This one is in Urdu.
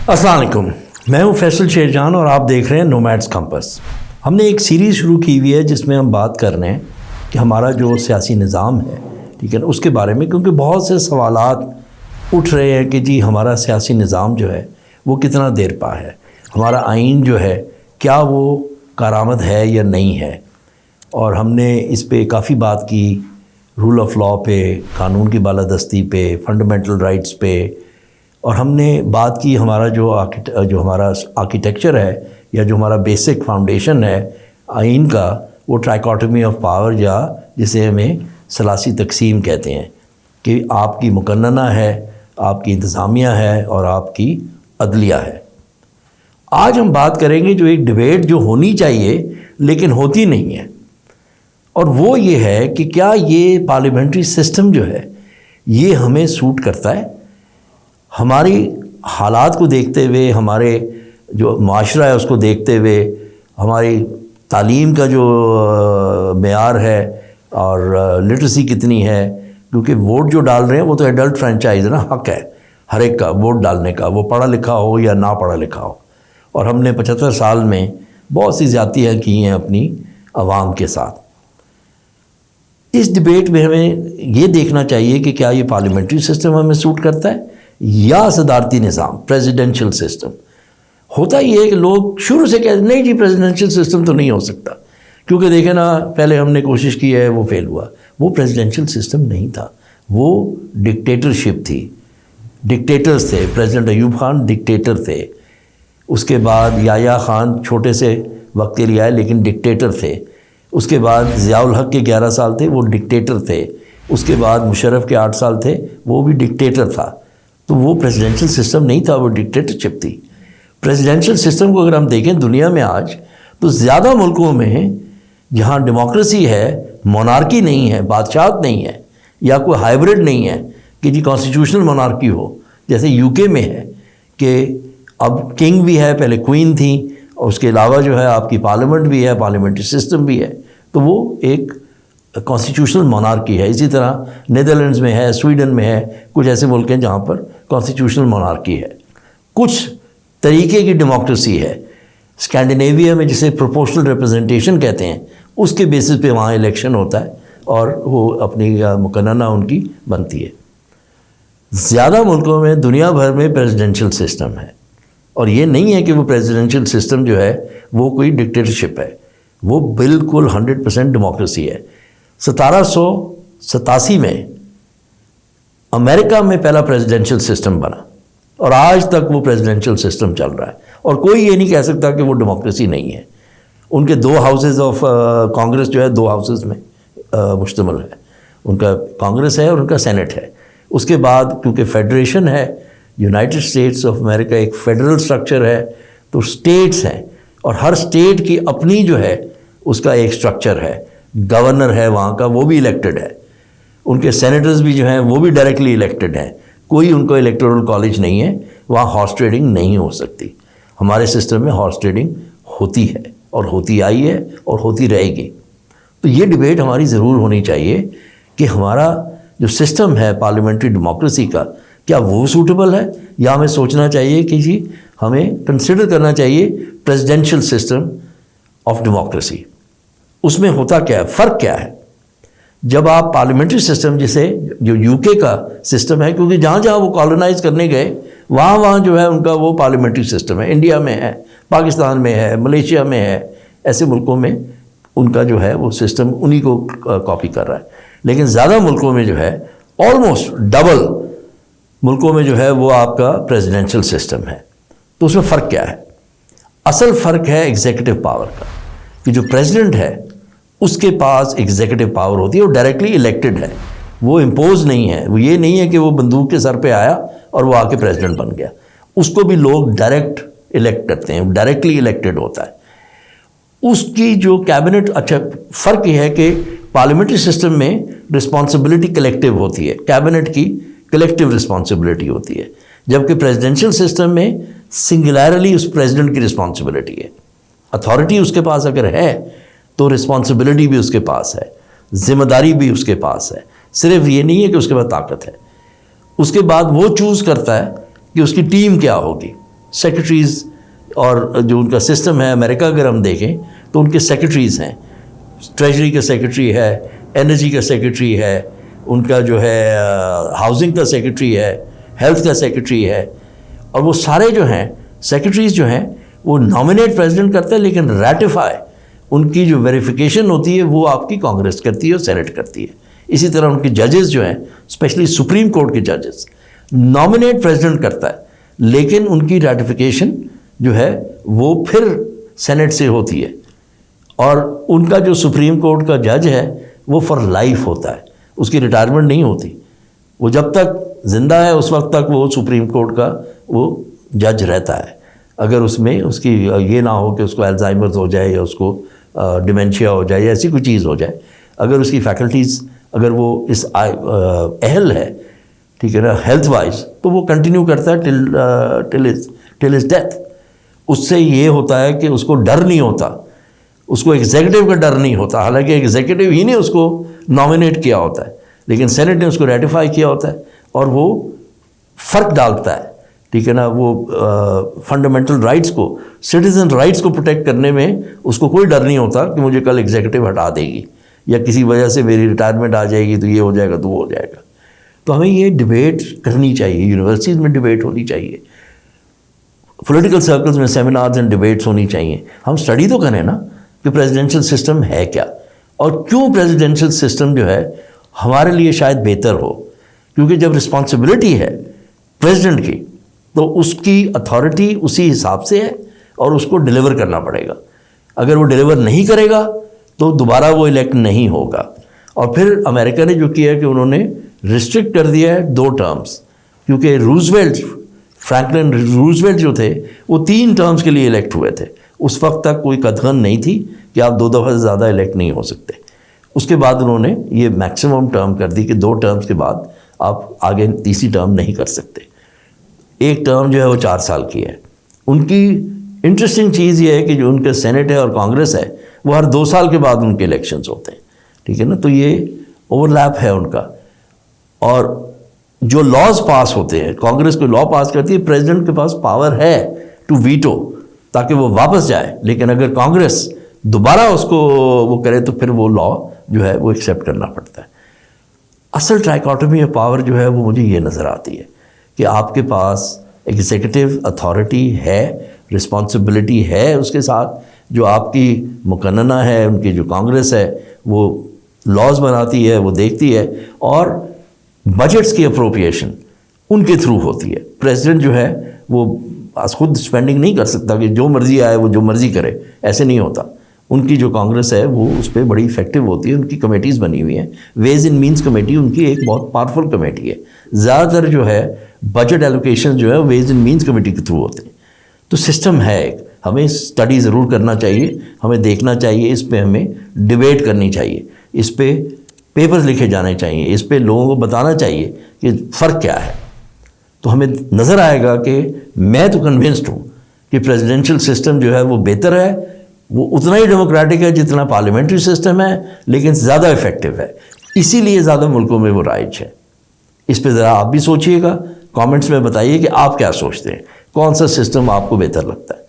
السلام علیکم، میں ہوں فیصل شیر جان اور آپ دیکھ رہے ہیں نومیڈس کمپس۔ ہم نے ایک سیریز شروع کی ہوئی ہے جس میں ہم بات کر رہے ہیں کہ ہمارا جو سیاسی نظام ہے، ٹھیک ہے نا، اس کے بارے میں، کیونکہ بہت سے سوالات اٹھ رہے ہیں کہ جی ہمارا سیاسی نظام جو ہے وہ کتنا دیر پا ہے، ہمارا آئین جو ہے کیا وہ کارآمد ہے یا نہیں ہے۔ اور ہم نے اس پہ کافی بات کی، رول آف لاء پہ، قانون کی بالادستی پہ، فنڈامنٹل رائٹس پہ، اور ہم نے بات کی ہمارا جو ہمارا آرکیٹیکچر ہے یا جو ہمارا بیسک فاؤنڈیشن ہے آئین کا، وہ ٹرائیکاٹمی آف پاور، یا جسے ہمیں ثلاثی تقسیم کہتے ہیں، کہ آپ کی مقننہ ہے، آپ کی انتظامیہ ہے اور آپ کی عدلیہ ہے۔ آج ہم بات کریں گے جو ایک ڈبیٹ جو ہونی چاہیے لیکن ہوتی نہیں ہے، اور وہ یہ ہے کہ کیا یہ پارلیمنٹری سسٹم جو ہے یہ ہمیں سوٹ کرتا ہے؟ ہماری حالات کو دیکھتے ہوئے، ہمارے جو معاشرہ ہے اس کو دیکھتے ہوئے، ہماری تعلیم کا جو معیار ہے اور لٹریسی کتنی ہے، کیونکہ ووٹ جو ڈال رہے ہیں وہ تو ایڈلٹ فرینچائز ہے نا، حق ہے ہر ایک کا ووٹ ڈالنے کا، وہ پڑھا لکھا ہو یا نہ پڑھا لکھا ہو۔ اور ہم نے 75 سال میں بہت سی زیادتیاں کی ہیں اپنی عوام کے ساتھ۔ اس ڈبیٹ میں ہمیں یہ دیکھنا چاہیے کہ کیا یہ پارلیمنٹری سسٹم ہمیں سوٹ کرتا ہے یا صدارتی نظام، پریزیڈنشل سسٹم۔ ہوتا یہ ہے کہ لوگ شروع سے کہتے ہیں نہیں جی پریزیڈنشل سسٹم تو نہیں ہو سکتا، کیونکہ دیکھیں نا پہلے ہم نے کوشش کی ہے وہ فیل ہوا۔ وہ پریزیڈنشل سسٹم نہیں تھا، وہ ڈکٹیٹرشپ تھی، ڈکٹیٹرز تھے۔ پریزیڈنٹ ایوب خان ڈکٹیٹر تھے، اس کے بعد یحییٰ خان چھوٹے سے وقت کے لیے آئے لیکن ڈکٹیٹر تھے، اس کے بعد ضیاء الحق کے 11 سال تھے، وہ ڈکٹیٹر تھے، اس کے بعد مشرف کے 8 سال تھے، وہ بھی ڈکٹیٹر تھا۔ تو وہ پریزیڈنشل سسٹم نہیں تھا، وہ ڈکٹیٹرشپ تھی۔ پریزیڈنشل سسٹم کو اگر ہم دیکھیں دنیا میں آج، تو زیادہ ملکوں میں جہاں ڈیموکریسی ہے، مونارکی نہیں ہے، بادشاہت نہیں ہے، یا کوئی ہائیبرڈ نہیں ہے کہ جی کانسٹیٹیوشنل مونارکی ہو، جیسے یو کے میں ہے کہ اب کنگ بھی ہے، پہلے کوئین تھی، اور اس کے علاوہ جو ہے آپ کی پارلیمنٹ بھی ہے، پارلیمنٹری سسٹم بھی ہے، تو وہ ایک کانسٹیٹیوشنل مونارکی ہے۔ اسی طرح نیدرلینڈز میں ہے، سویڈن میں ہے، کچھ ایسے ملک ہیں جہاں پر کانسٹیٹیوشنل مونارکی ہے۔ کچھ طریقے کی ڈیموکریسی ہے، اسکینڈینیویا میں جسے پروپورشنل ریپرزنٹیشن کہتے ہیں، اس کے بیسس پہ وہاں الیکشن ہوتا ہے اور وہ اپنی مقننہ ان کی بنتی ہے۔ زیادہ ملکوں میں دنیا بھر میں پریزیڈنشل سسٹم ہے، اور یہ نہیں ہے کہ وہ پریزیڈنشل سسٹم جو ہے وہ کوئی ڈکٹیٹرشپ ہے، وہ بالکل 100% ڈیموکریسی ہے۔ 1787 میں امریکہ میں پہلا پریزیڈنشل سسٹم بنا، اور آج تک وہ پریزیڈنشل سسٹم چل رہا ہے، اور کوئی یہ نہیں کہہ سکتا کہ وہ ڈیموکریسی نہیں ہے۔ ان کے 2 ہاؤسز آف کانگریس جو ہے 2 ہاؤسز میں مشتمل ہے، ان کا کانگریس ہے اور ان کا سینٹ ہے۔ اس کے بعد کیونکہ فیڈریشن ہے، یونائٹڈ اسٹیٹس آف امریکہ ایک فیڈرل سٹرکچر ہے، تو اسٹیٹس ہیں، اور ہر اسٹیٹ کی اپنی جو ہے اس کا ایک سٹرکچر ہے، گورنر ہے وہاں کا، وہ بھی الیکٹڈ ہے، ان کے سینیٹرز بھی جو ہیں وہ بھی ڈائریکٹلی الیکٹڈ ہیں، کوئی ان کو الیکٹورل کالج نہیں ہے، وہاں ہارس ٹریڈنگ نہیں ہو سکتی۔ ہمارے سسٹم میں ہارس ٹریڈنگ ہوتی ہے اور ہوتی آئی ہے اور ہوتی رہے گی۔ تو یہ ڈبیٹ ہماری ضرور ہونی چاہیے کہ ہمارا جو سسٹم ہے پارلیمنٹری ڈیموکریسی کا، کیا وہ سوٹیبل ہے، یا ہمیں سوچنا چاہیے کہ جی ہمیں کنسیڈر کرنا چاہیے پریزیڈنشل سسٹم آف ڈیموکریسی۔ اس میں ہوتا کیا ہے، فرق کیا ہے؟ جب آپ پارلیمنٹری سسٹم جسے جو یو کے کا سسٹم ہے، کیونکہ جہاں جہاں وہ کالونائز کرنے گئے وہاں جو ہے ان کا وہ پارلیمنٹری سسٹم ہے، انڈیا میں ہے، پاکستان میں ہے، ملیشیا میں ہے، ایسے ملکوں میں ان کا جو ہے وہ سسٹم انہی کو کاپی کر رہا ہے۔ لیکن زیادہ ملکوں میں جو ہے آلموسٹ ڈبل ملکوں میں جو ہے وہ آپ کا پریزیڈنشل سسٹم ہے۔ تو اس میں فرق کیا ہے؟ اصل فرق ہے ایگزیکٹو پاور کا، کہ جو پریزیڈنٹ ہے اس کے پاس ایگزیکٹو پاور ہوتی ہے، وہ ڈائریکٹلی الیکٹڈ ہے، وہ امپوز نہیں ہے، وہ یہ نہیں ہے کہ وہ بندوق کے سر پہ آیا اور وہ آ کے پریزیڈنٹ بن گیا۔ اس کو بھی لوگ ڈائریکٹ الیکٹ کرتے ہیں، ڈائریکٹلی الیکٹڈ ہوتا ہے۔ اس کی جو کیبنٹ، اچھا فرق یہ ہے کہ پارلیمنٹری سسٹم میں رسپانسبلٹی کلیکٹیو ہوتی ہے، کیبنٹ کی کلیکٹیو رسپانسبلٹی ہوتی ہے، جبکہ پریزیڈنشل سسٹم میں سنگولرلی اس پریزیڈنٹ کی رسپانسبلٹی ہے۔ اتھارٹی اس کے پاس اگر ہے تو رسپانسبلٹی بھی اس کے پاس ہے، ذمہ داری بھی اس کے پاس ہے، صرف یہ نہیں ہے کہ اس کے پاس طاقت ہے۔ اس کے بعد وہ چوز کرتا ہے کہ اس کی ٹیم کیا ہوگی، سیکرٹریز اور جو ان کا سسٹم ہے امریکہ اگر ہم دیکھیں تو ان کے سیکرٹریز ہیں، ٹریجری کا سیکرٹری ہے، انرجی کا سیکرٹری ہے، ان کا جو ہے ہاؤسنگ کا سیکرٹری ہے، ہیلتھ کا سیکرٹری ہے، اور وہ سارے جو ہیں سیکرٹریز جو ہیں وہ نامینیٹ پریزیڈنٹ کرتا ہے، لیکن ریٹیفائی ان کی جو ویریفیکیشن ہوتی ہے وہ آپ کی کانگریس کرتی ہے اور سینٹ کرتی ہے۔ اسی طرح ان کے ججز جو ہیں اسپیشلی سپریم کورٹ کے ججز نامینیٹ پریزیڈنٹ کرتا ہے، لیکن ان کی ریٹیفیکیشن جو ہے وہ پھر سینٹ سے ہوتی ہے، اور ان کا جو سپریم کورٹ کا جج ہے وہ فار لائف ہوتا ہے، اس کی ریٹائرمنٹ نہیں ہوتی، وہ جب تک زندہ ہے اس وقت تک وہ سپریم کورٹ کا وہ جج رہتا ہے، اگر اس میں اس کی یہ نہ ہو کہ اس کو الزائمرز ہو جائے یا اس کو ڈیمنشیا ہو جائے یا ایسی کوئی چیز ہو جائے، اگر اس کی فیکلٹیز اگر وہ اس اہل ہے، ٹھیک ہے نا، ہیلتھ وائز، تو وہ کنٹینیو کرتا ہے ٹل از ڈیتھ۔ اس سے یہ ہوتا ہے کہ اس کو ڈر نہیں ہوتا، اس کو ایگزیکٹو کا ڈر نہیں ہوتا، حالانکہ ایگزیکٹو ہی نے اس کو نامینیٹ کیا ہوتا ہے، لیکن سینٹ نے اس کو ریٹیفائی کیا ہوتا ہے، اور وہ فرق ڈالتا ہے، ٹھیک ہے نا، وہ فنڈامنٹل رائٹس کو، سٹیزن رائٹس کو پروٹیکٹ کرنے میں اس کو کوئی ڈر نہیں ہوتا کہ مجھے کل ایگزیکٹو ہٹا دے گی یا کسی وجہ سے میری ریٹائرمنٹ آ جائے گی تو یہ ہو جائے گا تو وہ ہو جائے گا۔ تو ہمیں یہ ڈبیٹ کرنی چاہیے، یونیورسٹیز میں ڈبیٹ ہونی چاہیے، پولیٹیکل سرکلز میں سیمینارز اینڈ ڈبیٹس ہونی چاہیے۔ ہم اسٹڈی تو کریں نا کہ پریزیڈینشیل سسٹم ہے کیا، اور کیوں پریزیڈینشیل سسٹم جو ہے ہمارے لیے شاید بہتر ہو، کیونکہ جب رسپانسبلٹی ہے پریزیڈنٹ کی تو اس کی اتھارٹی اسی حساب سے ہے اور اس کو ڈیلیور کرنا پڑے گا، اگر وہ ڈیلیور نہیں کرے گا تو دوبارہ وہ الیکٹ نہیں ہوگا۔ اور پھر امریکہ نے جو کیا ہے کہ انہوں نے ریسٹرکٹ کر دیا ہے 2 ٹرمز، کیونکہ فرینکلن روزویلٹ جو تھے وہ 3 ٹرمز کے لیے الیکٹ ہوئے تھے، اس وقت تک کوئی قدغن نہیں تھی کہ آپ 2 دفعہ سے زیادہ الیکٹ نہیں ہو سکتے۔ اس کے بعد انہوں نے یہ میکسیمم ٹرم کر دی کہ 2 ٹرمز کے بعد آپ آگے تیسری ٹرم نہیں کر سکتے، ایک ٹرم جو ہے وہ 4 سال کی ہے۔ ان کی انٹرسٹنگ چیز یہ ہے کہ جو ان کا سینٹ ہے اور کانگریس ہے وہ ہر 2 سال کے بعد ان کے الیکشنز ہوتے ہیں، ٹھیک ہے نا، تو یہ اوور لیپ ہے ان کا۔ اور جو لاز پاس ہوتے ہیں، کانگریس کوئی لا پاس کرتی ہے، پریزیڈنٹ کے پاس پاور ہے ٹو ویٹو تاکہ وہ واپس جائے، لیکن اگر کانگریس دوبارہ اس کو وہ کرے تو پھر وہ لا جو ہے وہ ایکسیپٹ کرنا پڑتا ہے۔ اصل ٹرائیکاٹومی آف پاور جو ہے وہ مجھے یہ نظر آتی ہے کہ آپ کے پاس ایگزیکٹو اتھارٹی ہے، رسپانسبلٹی ہے اس کے ساتھ، جو آپ کی مقننہ ہے، ان کی جو کانگریس ہے وہ لاز بناتی ہے، وہ دیکھتی ہے، اور بجٹس کی اپروپریشن ان کے تھرو ہوتی ہے۔ پریزیڈنٹ جو ہے وہ خود اسپینڈنگ نہیں کر سکتا کہ جو مرضی آئے وہ جو مرضی کرے، ایسے نہیں ہوتا۔ ان کی جو کانگریس ہے وہ اس پہ بڑی افیکٹو ہوتی ہے، ان کی کمیٹیز بنی ہوئی ہیں، ویز اینڈ مینس کمیٹی ان کی ایک بہت پاورفل کمیٹی ہے، زیادہ تر جو ہے بجٹ ایلوکیشن جو ہے ویز اینڈ مینس کمیٹی کے تھرو ہوتے ہیں۔ تو سسٹم ہے ایک، ہمیں اسٹڈی ضرور کرنا چاہیے، ہمیں دیکھنا چاہیے، اس پہ ہمیں ڈبیٹ کرنی چاہیے، اس پہ پیپرز لکھے جانے چاہیے، اس پہ لوگوں کو بتانا چاہیے کہ فرق کیا ہے، تو ہمیں نظر آئے گا کہ میں تو کنونسڈ ہوں کہ پریزیڈینشیل سسٹم جو ہے وہ بہتر ہے، وہ اتنا ہی ڈیموکریٹک ہے جتنا پارلیمنٹری سسٹم ہے، لیکن زیادہ افیکٹو ہے، اسی لیے زیادہ ملکوں میں وہ رائج ہے۔ اس پہ ذرا آپ بھی سوچئے گا، کامنٹس میں بتائیے کہ آپ کیا سوچتے ہیں، کون سا سسٹم آپ کو بہتر لگتا ہے۔